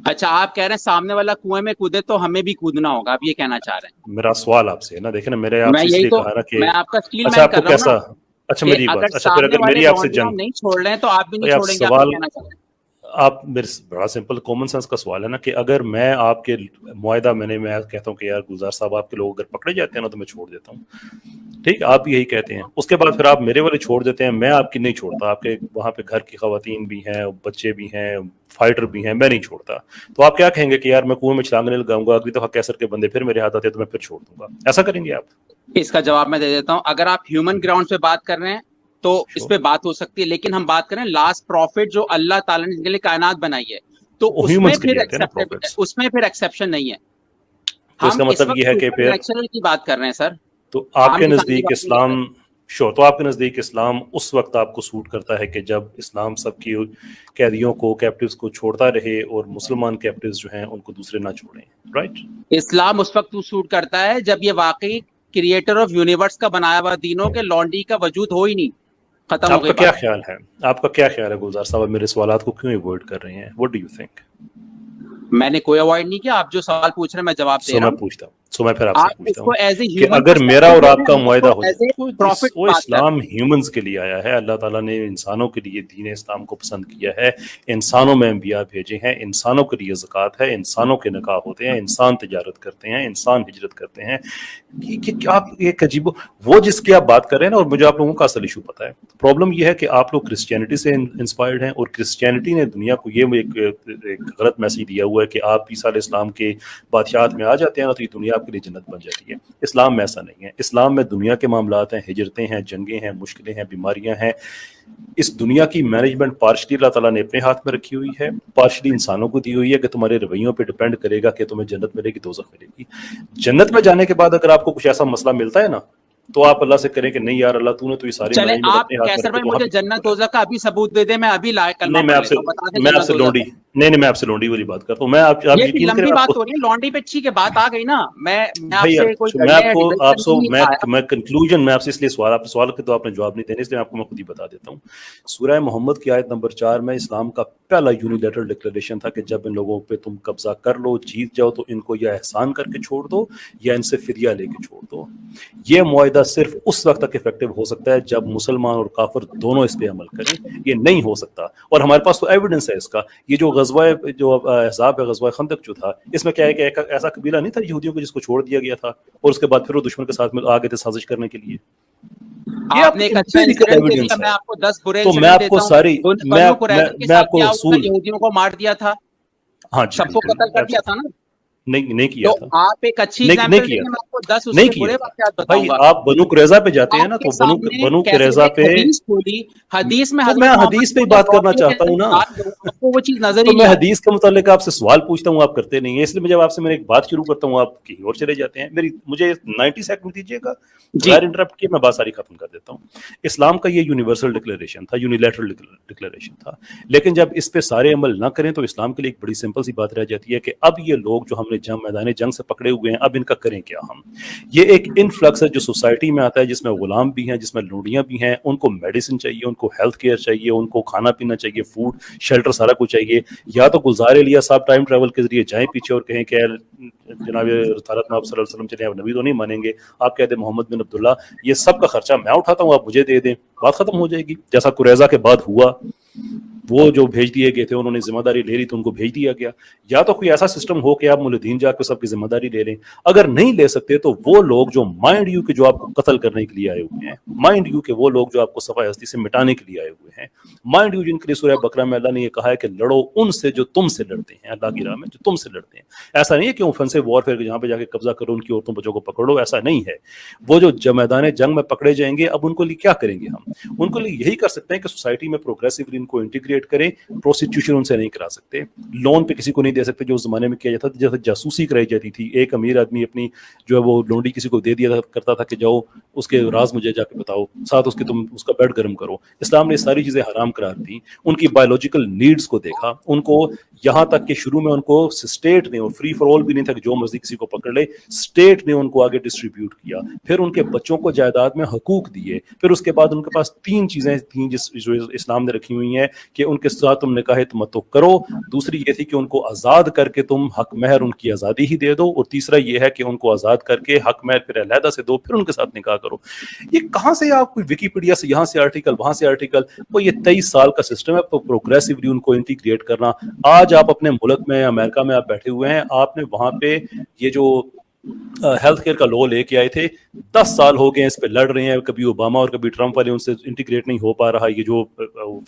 اچھا آپ کہہ رہے ہیں سامنے والا کنویں میں کودے تو ہمیں بھی کودنا ہوگا, آپ یہ کہنا چاہ رہے ہیں؟ میرا سوال آپ سے ہے نا, دیکھیں نا, میرے آپ سے اس لیے کہا نا کہ میں آپ کا اسٹیل اچھا مین آپ کو کر رہا ہوں نا, اچھا میری بات, اچھا پھر اگر میری آپ سے جنگ نہیں چھوڑ رہے ہیں تو آپ بھی نہیں چھوڑیں گے, آپ یہ کہنا چاہ رہے ہیں؟ آپ میرے بڑا سمپل کامن سینس کا سوال ہے نا کہ اگر میں آپ کے معاہدہ میں کہتا ہوں کہ یار گلزار صاحب آپ کے لوگ اگر پکڑے جاتے ہیں نا تو میں چھوڑ دیتا ہوں, ٹھیک, آپ بھی یہی کہتے ہیں, اس کے بعد پھر آپ میرے والے چھوڑ دیتے ہیں, میں آپ کی نہیں چھوڑتا, آپ کے وہاں پہ گھر کی خواتین بھی ہیں, بچے بھی ہیں, فائٹر بھی ہیں, میں نہیں چھوڑتا, تو آپ کیا کہیں گے کہ یار میں کنویں میں چھلانگ نہیں لگاؤں گا, اگلی دفعہ کیسر کے بندے پھر میرے ہاتھ آتے تو میں پھر چھوڑ دوں گا, ایسا کریں گے آپ؟ اس کا جواب میں دے دیتا ہوں. اگر آپ ہیومن گراؤنڈ پہ بات کر رہے ہیں تو اس پہ بات ہو سکتی ہے, لیکن ہم بات کریں لاسٹ پروفٹ جو اللہ تعالیٰ نے جن کے لیے کائنات بنائی ہے, تو اس میں پھر ایکسیپشن نہیں ہے. تو اس کا مطلب یہ ہے کہ پھر نیچرل کی بات کر رہے ہیں سر. تو آپ کے نزدیک اسلام تو آپ کے نزدیک اسلام اس وقت آپ کو سوٹ کرتا ہے کہ جب اسلام سب کی قیدیوں کو, کیپٹیوز کو چھوڑتا رہے, اور مسلمان کیپٹیوز جو ہیں ان کو دوسرے نہ چھوڑیں, رائٹ؟ اسلام اس وقت سوٹ کرتا ہے جب یہ واقعی کریٹر آف یونیورس کا بنایا ہوا دینوں کے لانڈی کا وجود ہو ہی نہیں, ختم ہو گئی. آپ کا کیا خیال ہے, آپ کا کیا خیال ہے گلزار صاحب, میرے سوالات کو کیوں ایوائڈ کر رہے ہیں؟ What do you think? میں نے کوئی اوائڈ نہیں کیا, آپ جو سوال پوچھ رہے ہیں میں جواب دے رہا ہوں. میں پوچھتا ہوں میں پھر آپ سے پوچھتا ہوں کہ اگر میرا اور آپ کا معاہدہ ہو جائے تو اسلام ہیومنز کے لیے آیا ہے, اللہ تعالیٰ نے انسانوں کے لیے دین اسلام کو پسند کیا ہے, انسانوں میں انبیاء بھیجے ہیں, انسانوں کے لیے زکوٰۃ ہے, انسانوں کے نکاح ہوتے ہیں, انسان تجارت کرتے ہیں, انسان ہجرت کرتے ہیں. کہ آپ ایک عجیب وہ جس کی آپ بات کر رہے ہیں نا, اور مجھے آپ لوگوں کا اصل ایشو پتہ ہے. پرابلم یہ ہے کہ آپ لوگ کرسچینٹی سے انسپائرڈ ہیں, اور کرسچینٹی نے دنیا کو یہ ایک غلط میسیج دیا ہوا ہے کہ آپ عیسیٰ علیہ السلام کے بادشاہت میں آ جاتے ہیں نا تو یہ دنیا آپ کے لیے جنت بن جاتی ہے. اسلام میں ایسا نہیں ہے. اسلام میں دنیا کے معاملات ہیں, ہجرتیں ہیں, جنگیں ہیں, مشکلیں ہیں, بیماریاں ہیں. اس دنیا کی مینجمنٹ پارشلی اللہ تعالیٰ نے اپنے ہاتھ میں رکھی ہوئی ہے, پارشلی انسانوں کو دی ہوئی ہے کہ تمہارے رویوں پہ ڈپینڈ کرے گا کہ تمہیں جنت ملے گی دوزخ ملے گی. جنت میں جانے کے بعد اگر آپ کو کچھ ایسا مسئلہ ملتا ہے نا تو آپ اللہ سے کریں کہ نہیں یار اللہ تو نے تو یہ ساری چلیں آپ کیسر بھائی مجھے جنت دوزخ کا ابھی ثبوت دے دیں, میں ابھی لائق کلمہ میں آپ سے لونڈی میں آپ سے لونڈی والی بات کرتا ہوں. میں آپ یقین کریں بات ہو رہی ہے لونڈی پہ اچھی کے بات آ گئی نا. میں کنکلوژن میں آپ سے اس لیے سوال کے تو آپ نے جواب نہیں دینے, اس لیے آپ کو میں خود ہی بتا دیتا ہوں. سورہ محمد کی آیت نمبر 4 میں اسلام کا پہلا یونیلیٹرل ڈکلیریشن تھا کہ جب ان لوگوں پہ تم قبضہ کر لو, جیت جاؤ, تو ان کو یا احسان کر کے چھوڑ دو یا ان سے فدیہ لے کے چھوڑ دو. یہ معاہدہ صرف اس وقت تک افیکٹو ہو سکتا ہے جب مسلمان اور کافر دونوں اس پہ عمل کریں. یہ نہیں ہو سکتا, اور ہمارے پاس تو ایویڈنس ہے اس کا. یہ جو غزوہ جو احزاب ہے, غزوہ خندق جو تھا, اس میں کیا ہے کہ ایک ایسا قبیلہ نہیں تھا یہودیوں کو جس کو چھوڑ دیا گیا تھا, اور اس کے بعد پھر وہ دشمن کے ساتھ میں آگے تھے سازش کرنے کے لیے. میں آپ کو ساری میں آپ کو اصول یہودیوں کو مار دیا تھا, ہاں سب کو قتل کر دیا تھا نا. نہیں کیا تھا. آپ ایک اچھی ایگزامپل دیں, میں آپ کو 10 اس سے برے واقعات بتاؤں گا. آپ بنو قریظہ پہ جاتے ہیں نا, تو بنو قریظہ پہ حدیث میں میں حدیث پہ بات کرنا چاہتا ہوں نا, وہ چیز نظر تو میں حدیث کے متعلق آپ سے سوال پوچھتا ہوں, آپ کرتے نہیں ہیں, اس لیے میں جب آپ سے میں ایک بات شروع کرتا ہوں آپ کہیں اور چلے جاتے ہیں. مجھے 90 سیکنڈ دیجیے گا, غیر انٹرپٹ کیے, میں بات ساری ختم کر دیتا ہوں. اسلام کا یہ یونیورسل ڈکلیریشن تھا, یونیلیٹرل ڈکلیریشن تھا, لیکن جب اس پہ سارے عمل نہ کریں تو اسلام کے لیے ایک بڑی سمپل سی بات رہ جاتی ہے کہ اب یہ لوگ جو ہم نے میدان جنگ سے پکڑے ہوئے ہیں, اب ان کا کریں کیا ہم. یہ ایک انفلکس ہے جو سوسائٹی میں آتا ہے, جس میں غلام بھی ہیں, جس میں لونڈیاں بھی ہیں. ان کو میڈیسن چاہیے, ان کو ہیلتھ کیئر چاہیے, ان کو کھانا پینا چاہیے, فوڈ شیلٹر سارا کچھ چاہیے. یا تو گلزار الیاس صاحب ٹائم ٹریول کے ذریعے جائیں پیچھے اور کہیں کہ جناب رسالت میں آپ صلی اللہ علیہ وسلم چلیں, آپ نبی تو نہیں مانیں گے, آپ کہہ دیں محمد بن عبداللہ, یہ سب کا خرچہ میں اٹھاتا ہوں, آپ مجھے دے دیں, بات ختم ہو جائے گی. جیسا قریظہ کے بعد ہوا, وہ جو بھیج دیے گئے تھے انہوں نے ذمہ داری لے لی تو ان کو بھیج دیا گیا. یا تو کوئی ایسا سسٹم ہو کہ آپ مولدین جا کے سب کی ذمہ داری لے لیں. اگر نہیں لے سکتے تو وہ لوگ جو مائنڈ یو کہ جو آپ کو قتل کرنے کے لیے آئے ہوئے ہیں, مائنڈ یو کہ وہ لوگ جو آپ کو صفحہ ہستی سے مٹانے کے لیے آئے ہوئے ہیں, مائنڈ یو جن کے لیے سورہ بقرہ میں اللہ نے یہ کہا ہے کہ لڑو ان سے جو تم سے لڑتے ہیں, اللہ کی راہ میں جو تم سے لڑتے ہیں. ایسا نہیں ہے کہ اوفنسو وارفیئر جہاں پہ جا کے قبضہ کرو, ان کی عورتوں بچوں کو پکڑو, ایسا نہیں ہے. وہ جو میدان جنگ میں پکڑے جائیں گے, اب ان کو لیے کیا کریں گے ہم؟ ان کو لیے یہی کر سکتے ہیں کہ سوسائٹی میں پروگریسولی ان کو انٹیگریٹ کریں. پروسٹیٹیوشن ان سے نہیں کرا سکتے, لون پہ کسی کو نہیں دے سکتے جو اس زمانے میں کیا جاتا تھا, جیسے جاسوسی کرائی جاتی تھی. ایک امیر آدمی اپنی جو ہے وہ لونڈی کسی کو دے دیا کرتا تھا کہ جاؤ اس کے راز مجھے جا کے بتاؤ, ساتھ اس کے تم اس کا بیڈ گرم کرو. اسلام نے ساری چیزیں حرام قرار دی. ان کی بایولوجیکل نیڈز کو دیکھا, ان کو یہاں تک کہ شروع میں ان کو اسٹیٹ نے, اور فری فار آل بھی نہیں تھا کہ جو مرضی کسی کو پکڑ لے, اسٹیٹ نے ان کو آگے ڈسٹریبیوٹ کیا. پھر ان کے بچوں کو جائیداد میں حقوق دیے. پھر اس کے بعد ان کے پاس 3 چیزیں تھیں جو اسلام نے رکھی ہوئی ہیں کہ ان کے ساتھ تم نکاح تمتع کرو. دوسری یہ تھی کہ ان کو آزاد کر کے تم حق مہر ان کی آزادی ہی دے دو, اور تیسرا یہ ہے کہ ان کو آزاد کر کے حق مہر پھر علیحدہ سے دو, پھر ان کے ساتھ نکاح کرو. یہ کہاں سے آپ کوئی ویکیپیڈیا سے یہاں سے آرٹیکل وہاں سے آرٹیکل, وہ یہ 23 سال کا سسٹم ہے پروگریسولی ان کو انٹیگریٹ کرنا. آج آپ اپنے ملک میں امریکہ میں آپ بیٹھے ہوئے ہیں, آپ نے وہاں پہ یہ جو ہیلتھ کیئر کا لا لے کے آئے تھے, 10 سال ہو گئے اس پہ لڑ رہے ہیں, کبھی اوباما اور کبھی ٹرمپ والے, ان سے انٹیگریٹ نہیں ہو پا رہا. یہ جو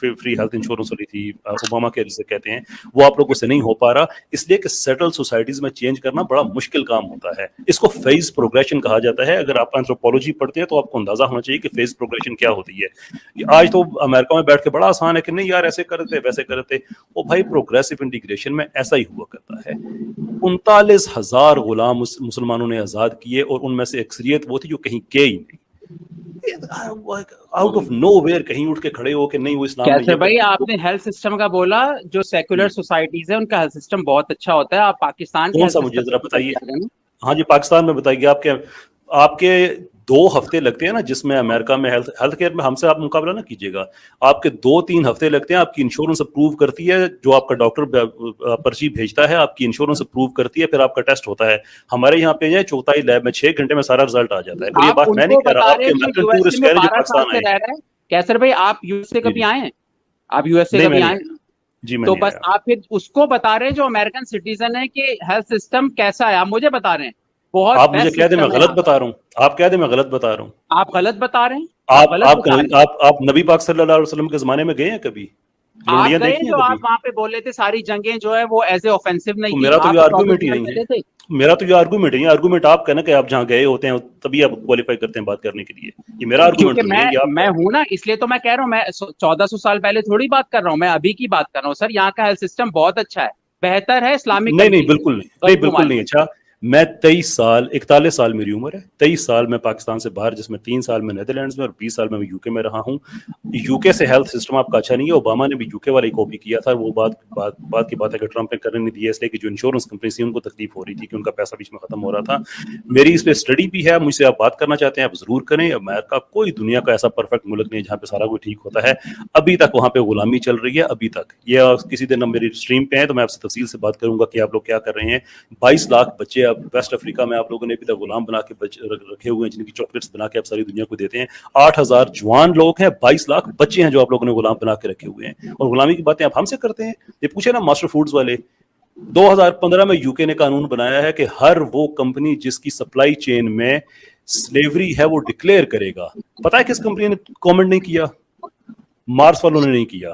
فری ہیلتھ انشورنس والی تھی اوباما کے جسے کہتے ہیں, وہ آپ لوگوں سے نہیں ہو پا رہا, اس لیے کہ سیٹل سوسائٹیز میں چینج کرنا بڑا مشکل کام ہوتا ہے. اس کو فیز پروگریشن کہا جاتا ہے. اگر آپ اینتھروپولوجی پڑھتے ہیں تو آپ کو اندازہ ہونا چاہیے کہ فیز پروگریشن کیا ہوتی ہے. آج تو امریکہ میں بیٹھ کے بڑا آسان ہے کہ نہیں یار ایسے کرتے ویسے کرتے, وہ بھائی پروگریسو انٹیگریشن میں ایسا ہی ہوا کرتا ہے. 39,000 غلام مسلمانوں نے آزاد کیے, اور ان میں سے اکثریت وہ تھی جو کہیں کے ہی نہیں, آؤٹ آف نو ویئر کہیں اٹھ کے کھڑے ہو کہ نہیں وہ اسلام میں. کیسے بھائی آپ نے ہیلتھ سسٹم کا بولا, جو سیکولر سوسائٹیز ہیں ان کا ہیلتھ سسٹم بہت اچھا ہوتا ہے. آپ پاکستان کون سا مجھے ذرا بتائیے. ہاں جی, پاکستان میں بتائیے. آپ کے 2 ہفتے لگتے ہیں نا جس میں امریکہ میں ہیلتھ کیئر میں ہم سے آپ مقابلہ نہ کیجیے گا, آپ کے 2-3 ہفتے لگتے ہیں, آپ کی انشورنس اپروو کرتی ہے, جو آپ کا ڈاکٹر پرچی بھیجتا ہے آپ کی انشورنس اپروو کرتی ہے, پھر آپ کا ٹیسٹ ہوتا ہے. ہمارے یہاں پہ جو چوتھائی لیب میں 6 گھنٹے میں سارا رزلٹ آ جاتا ہے. اور یہ بات میں نہیں کہہ رہا, آپ کے امریکن ٹورسٹ کہہ رہے جو پاکستان آئے. کیسر بھائی آپ یو ایس اے کبھی آئے ہیں؟ آپ یو ایس اے کبھی آئے ہیں؟ جی میں تو بس آپ پھر اس کو بتا رہے ہیں جو امریکن سٹیزن ہے کہ ہیلتھ سسٹم کیسا ہے. آپ مجھے بتا رہے ہیں بہت آپ مجھے کہہ دیں میں غلط بتا رہا ہوں, آپ کہہ دیں میں غلط بتا رہا ہوں. آپ غلط بتا رہے ہیں. آپ نبی پاک صلی اللہ علیہ وسلم کے زمانے میں گئے ہیں کبھی؟ آپ گئے جو آپ وہاں پہ بول رہے تھے ساری جنگیں جو ہے وہ ایز اے آفینسو نہیں تھی. میرا تو یہ آرگومنٹ ہی نہیں ہے, میرا تو یہ آرگومنٹ ہے. آرگومنٹ آپ کہنا کہ آپ جہاں گئے ہوتے ہیں تبھی آپ کوالیفائی کرتے ہیں بات کرنے کے لیے. یہ میرا آرگومنٹ نہیں ہے. میں ہوں نا, اس لیے تو میں کہہ رہا ہوں, میں 1400 سال پہلے تھوڑی بات کر رہا ہوں, میں ابھی کی بات کر رہا ہوں. سر یہاں کا ہیلتھ سسٹم بہت اچھا ہے, بہتر ہے اسلامک. نہیں بالکل نہیں. اچھا میں 23 سال 41 سال میری عمر ہے, 23 سال میں پاکستان سے باہر, جس میں 3 سال میں نیدرلینڈز میں اور 20 سال میں یو کے میں رہا ہوں. یو کے سے ہیلتھ سسٹم آپ کا اچھا نہیں ہے. اوباما نے بھی یو کے والی کاپی کیا تھا. وہ بات کی بات ہے کہ ٹرمپ نے کرنے نہیں دیا, اس لیے کہ جو انشورنس کمپنی تھی ان کو تکلیف ہو رہی تھی کہ ان کا پیسہ بیچ میں ختم ہو رہا تھا. میری اس پہ اسٹڈی بھی ہے, مجھ سے آپ بات کرنا چاہتے ہیں آپ ضرور کریں. امریکہ کوئی دنیا کا ایسا پرفیکٹ ملک نہیں جہاں پہ سارا کوئی ٹھیک ہوتا ہے. ابھی تک وہاں پہ غلامی چل رہی ہے, ابھی تک. یہ کسی دن میری اسٹریم پہ ہیں تو میں آپ سے تفصیل سے بات کروں گا کہ آپ لوگ کیا کر رہے ہیں. 22 لاکھ بچے اب ویسٹ افریقہ میں آپ لوگوں نے ابھی تک غلام بنا کے رکھے ہوئے ہیں, جن کی چاکلیٹس بنا کے آپ ساری دنیا کو دیتے ہیں. 8000 جوان لوگ ہیں, 22 لاکھ بچے ہیں جو آپ لوگوں نے غلام بنا کے رکھے ہوئے ہیں, اور غلامی کی باتیں آپ ہم سے کرتے ہیں. یہ پوچھے نا ماسٹر فوڈز والے, 2015 میں یو کے نے قانون بنایا ہے کہ ہر وہ کمپنی جس کی سپلائی چین میں سلیوری ہے وہ ڈکلیئر کرے گا. پتا ہے کس کمپنی نے کامنٹ نہیں کیا؟ مارس والوں نے نہیں کیا,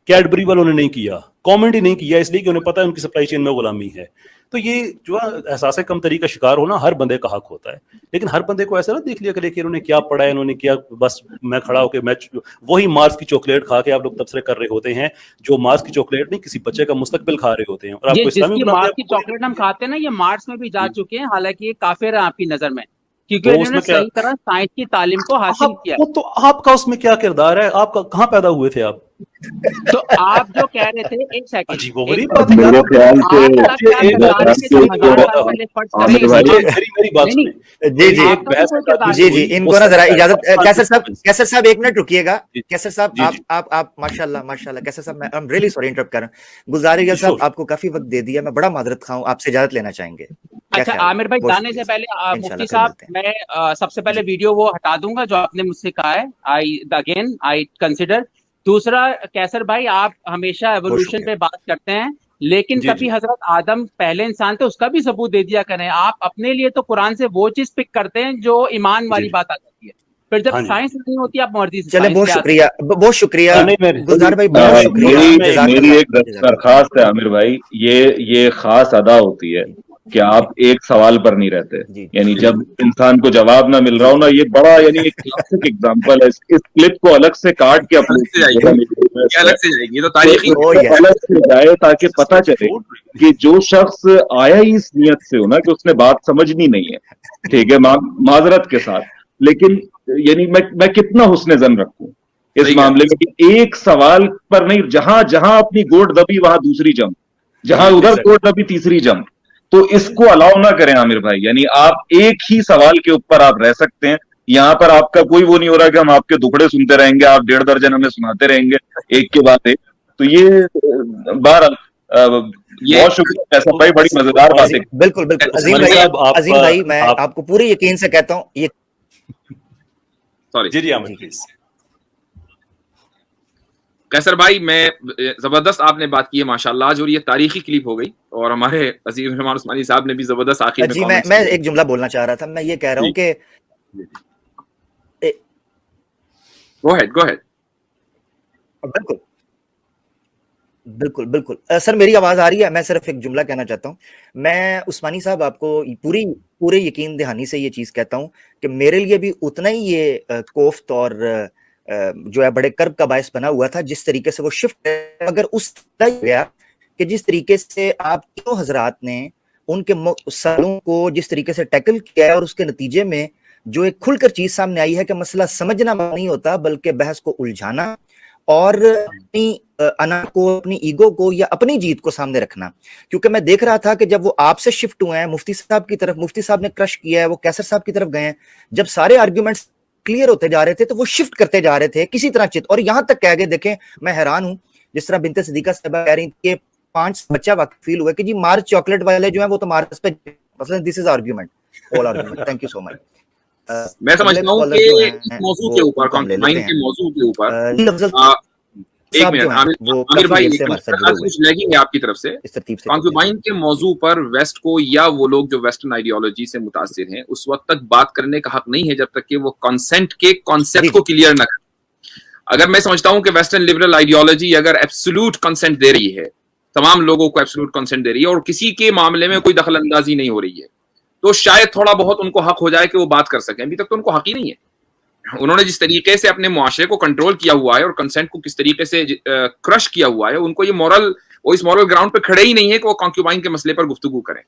کیڈبری والوں نے نہیں کیا, کامنٹ ہی نہیں کیا, اس لیے کہ انہیں پتا ہے ان کی سپلائی چین میں غلامی ہے. تو یہ جو احساس کم تری کا شکار ہونا ہر بندے کا حق ہوتا ہے, لیکن ہر بندے کو ایسا نہ دیکھ لیا کرے کہ انہوں نے کیا پڑھا ہے, انہوں نے کیا, بس میں کھڑا ہو کے میں وہی مارس کی چاکلیٹ کھا کے آپ لوگ تبصرے کر رہے ہوتے ہیں, جو مارس کی چاکلیٹ نہیں کسی بچے کا مستقبل کھا رہے ہوتے ہیں. اور آپ کو اسلامی مارس کی چاکلیٹ ہم کھاتے ہیں نا, یہ مارس میں بھی جا چکے ہیں, حالانکہ یہ کافر ہے آپ کی نظر میں, کیونکہ انہوں نے صحیح طرح سائنس کی تعلیم کو حاصل کیا. تو آپ کا اس میں کیا کردار ہے؟ آپ کا کہاں پیدا ہوئے تھے آپ؟ تو آپ جو کہہ رہے تھے, ایک سیکنڈ, میرے خیال سے جی ان کو نا ذرا اجازت. کیسر صاحب ایک منٹ رکیے گا. کیسر صاحب آپ ماشاء اللہ کیسر صاحب میں I'm really sorry انٹرپٹ کر رہا ہوں. گلزار صاحب آپ کو کافی وقت دے دیا, میں بڑا معذرت خواہ ہوں, آپ سے اجازت لینا چاہیں گے. اچھا عامر بھائی, جانے سے پہلے مفتی صاحب میں سب سے پہلے ویڈیو وہ ہٹا دوں گا جو آپ نے مجھ سے کہا ہے, I consider. دوسرا کیسر بھائی, آپ ہمیشہ ایوولوشن پہ بات کرتے ہیں, لیکن کبھی حضرت آدم پہلے انسان تھے اس کا بھی ثبوت دے دیا کریں. آپ اپنے لیے تو قرآن سے وہ چیز پک کرتے ہیں جو ایمان والی بات آ جاتی ہے, پھر جب سائنس نہیں ہوتی آپ مرضی سے. چلے بہت شکریہ گلزار بھائی, بہت شکریہ. میری ایک درخواست ہے عامر بھائی, یہ خاص ادا ہوتی ہے کہ آپ ایک سوال پر نہیں رہتے, یعنی جب انسان کو جواب نہ مل رہا ہو نا, یہ بڑا یعنی ایک کلاسک ایگزامپل ہے. اس کلپ کو الگ سے کاٹ کے الگ سے جائے تاکہ پتہ چلے کہ جو شخص آیا ہی اس نیت سے ہو نا کہ اس نے بات سمجھنی نہیں ہے, ٹھیک ہے, معذرت کے ساتھ, لیکن یعنی میں کتنا حسن ظن رکھوں اس معاملے میں کہ ایک سوال پر نہیں, جہاں اپنی گوٹ دبی وہاں دوسری جم, جہاں ادھر گوٹ دبی تیسری جم. تو اس کو الاؤ نہ کریں عامر بھائی, یعنی آپ ایک ہی سوال کے اوپر آپ رہ سکتے ہیں. یہاں پر آپ کا کوئی وہ نہیں ہو رہا کہ ہم آپ کے دکھڑے سنتے رہیں گے, آپ 1.5 درجن ہمیں سناتے رہیں گے ایک کے بعد ایک. تو یہ بہرحال بہت شکریہ کیسر بھائی, بڑی مزیدار بات ہے. بالکل عظیم بھائی, میں آپ کو پوری یقین سے کہتا ہوں یہ کیسر بھائی, میں زبردست آپ نے بات کی ہے ماشاءاللہ آج, اور یہ تاریخی کلپ ہو گئی, اور ہمارے عزیز رحمان عثمانی صاحب نے بھی زبردست آخر جی میں ایک جملہ بولنا چاہ رہا تھا. میں یہ کہہ رہا ہوں کہ گو ہیڈ. بالکل سر, میری آواز آ رہی ہے؟ میں صرف ایک جملہ کہنا چاہتا ہوں. میں عثمانی صاحب آپ کو پورے یقین دہانی سے یہ چیز کہتا ہوں کہ میرے لیے بھی اتنا ہی یہ کوفت اور جو ہے بڑے کرب کا باعث بنا ہوا تھا جس طریقے سے وہ شفٹ, مگر اس طرح گیا کہ جس طریقے سے آپ تینوں حضرات نے ان کے سوالوں کو جس طریقے سے ٹیکل کیا ہے, اور اس کے نتیجے میں جو ایک کھل کر چیز سامنے آئی ہے کہ مسئلہ سمجھنا نہیں ہوتا بلکہ بحث کو الجھانا اور اپنی انا کو, اپنی ایگو کو یا اپنی جیت کو سامنے رکھنا. کیونکہ میں دیکھ رہا تھا کہ جب وہ آپ سے شفٹ ہوئے ہیں مفتی صاحب کی طرف, مفتی صاحب نے کرش کیا ہے, وہ کیسر صاحب کی طرف گئے ہیں, جب سارے آرگیومنٹس کلیئر ہوتے جا رہے تھے تو وہ شفٹ کرتے جا رہے تھے کسی طرح اور یہاں تک کہہ گئے, دیکھیں میں حیران ہوں, جس طرح بنت صدیقہ صاحبہ کہہ رہی تھی کہ 5 بچہ واقع فیل ہوا کہ جی مارچ چاکلیٹ والے جو ہیں وہ تو مارچ پہ, مثلا this is argument, all argument. Thank you so much. میں سمجھتا ہوں کہ اس موضوع کے اوپر, کنکوائن کے موضوع کے اوپر ایک منٹ عامر بھائی, کچھ لیگنگ ہے آپ کی طرف سے. کنکوائن کے موضوع پر ویسٹ کو یا وہ لوگ جو ویسٹرن آئیڈیالوجی سے متاثر ہیں اس وقت تک بات کرنے کا حق نہیں ہے جب تک کہ وہ کنسنٹ کے کانسیپٹ کو کلیئر نہ کریں. اگر میں سمجھتا ہوں کہ ویسٹرن لبرل آئیڈیالوجی اگر ایبسولوٹ کنسنٹ دے رہی ہے, تمام لوگوں کو ایبسولوٹ کنسنٹ دے رہی ہے اور کسی کے معاملے میں کوئی دخل اندازی نہیں ہو رہی ہے, تو شاید تھوڑا بہت ان کو حق ہو جائے کہ وہ بات کر سکیں. ابھی تک تو ان کو حق ہی نہیں ہے. انہوں نے جس طریقے سے اپنے معاشرے کو کنٹرول کیا ہوا ہے اور کنسنٹ کو کس طریقے سے کرش کیا ہوا ہے, ان کو یہ مورل, وہ اس مورل گراؤنڈ پہ کھڑے ہی نہیں ہے کہ وہ کنکیوبائن کے مسئلے پر گفتگو کریں.